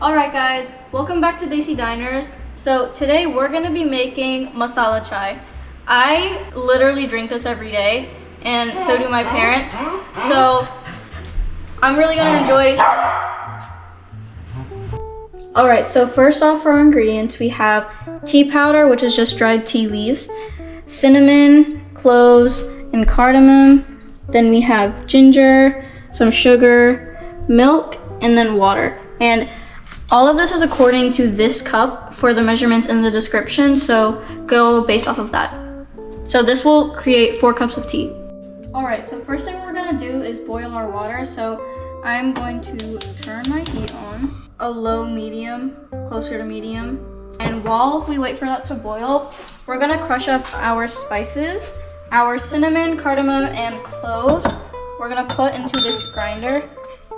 Alright guys, welcome back to Desi Diners. So today we're going to be making masala chai. I literally drink this every day and so do my parents. So I'm really going to enjoy. Alright, so first off for our ingredients we have tea powder, which is just dried tea leaves, cinnamon, cloves, and cardamom. Then we have ginger, some sugar, milk, and then water. And all of this is according to this cup for the measurements in the description, so go based off of that. So this will create 4 cups of tea. Alright, so first thing we're gonna do is boil our water. So I'm going to turn my heat on, a low medium, closer to medium. And while we wait for that to boil, we're gonna crush up our spices, our cinnamon, cardamom, and cloves. We're gonna put into this grinder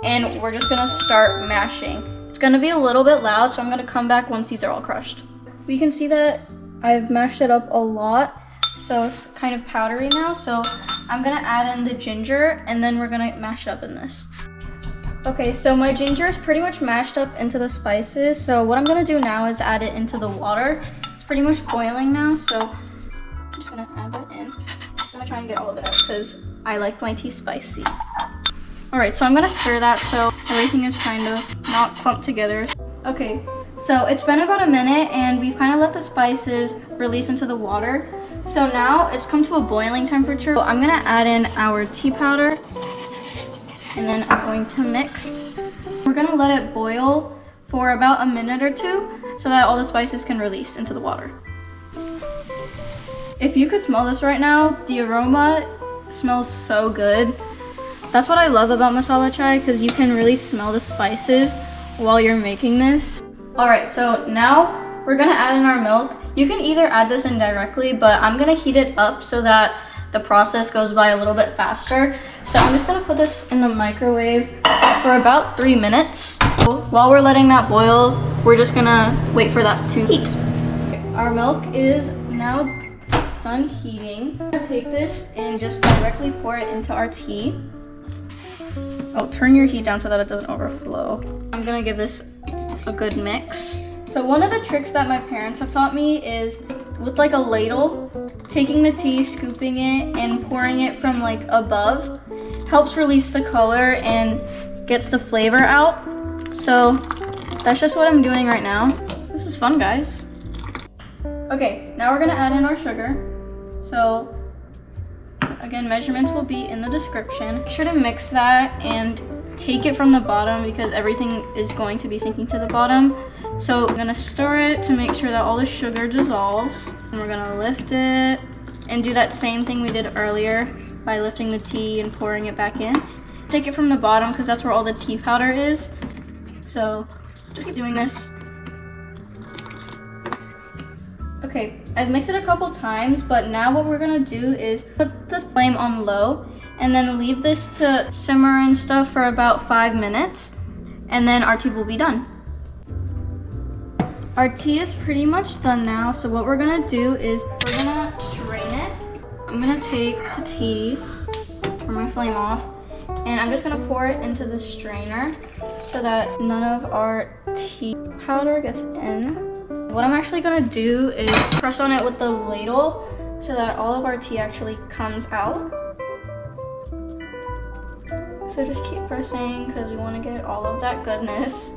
and we're just gonna start mashing. It's gonna be a little bit loud, so I'm gonna come back once these are all crushed. We can see that I've mashed it up a lot, so it's kind of powdery now. So I'm gonna add in the ginger and then we're gonna mash it up in this. Okay, so my ginger is pretty much mashed up into the spices. So what I'm gonna do now is add it into the water. It's pretty much boiling now, so I'm just gonna add that in. I'm gonna try and get all of it out because I like my tea spicy. Alright, so I'm gonna stir that so everything is kind of not clumped together. Okay, so it's been about a minute and we've kind of let the spices release into the water. So now it's come to a boiling temperature. So I'm gonna add in our tea powder and then I'm going to mix. We're gonna let it boil for about a minute or two so that all the spices can release into the water. If you could smell this right now, the aroma smells so good. That's what I love about masala chai, because you can really smell the spices while you're making this. Alright, so now we're gonna add in our milk. You can either add this in directly, but I'm gonna heat it up so that the process goes by a little bit faster. So I'm just gonna put this in the microwave for about 3 minutes. While we're letting that boil, we're just gonna wait for that to heat. Our milk is now done heating. I'm gonna take this and just directly pour it into our tea. Oh, turn your heat down so that it doesn't overflow. I'm gonna give this a good mix. So one of the tricks that my parents have taught me is with like a ladle, taking the tea, scooping it, and pouring it from like above helps release the color and gets the flavor out. So that's just what I'm doing right now. This is fun, guys. Okay, now we're gonna add in our sugar. So again, measurements will be in the description. Make sure to mix that and take it from the bottom because everything is going to be sinking to the bottom. So we're gonna stir it to make sure that all the sugar dissolves. And we're gonna lift it and do that same thing we did earlier by lifting the tea and pouring it back in. Take it from the bottom because that's where all the tea powder is. So just keep doing this. Okay, I've mixed it a couple times, but now what we're gonna do is put the flame on low and then leave this to simmer and stuff for about 5 minutes, and then our tea will be done. Our tea is pretty much done now, so what we're gonna do is we're gonna strain it. I'm gonna take the tea, turn my flame off, and I'm just gonna pour it into the strainer so that none of our tea powder gets in. What I'm actually gonna do is press on it with the ladle so that all of our tea actually comes out. So just keep pressing because we want to get all of that goodness.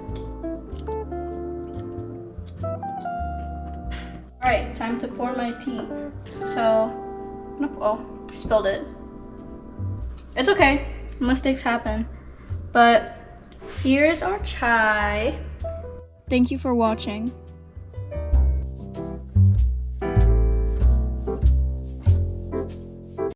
Alright, time to pour my tea. So, oh, I spilled it. It's okay, mistakes happen. But here's our chai. Thank you for watching.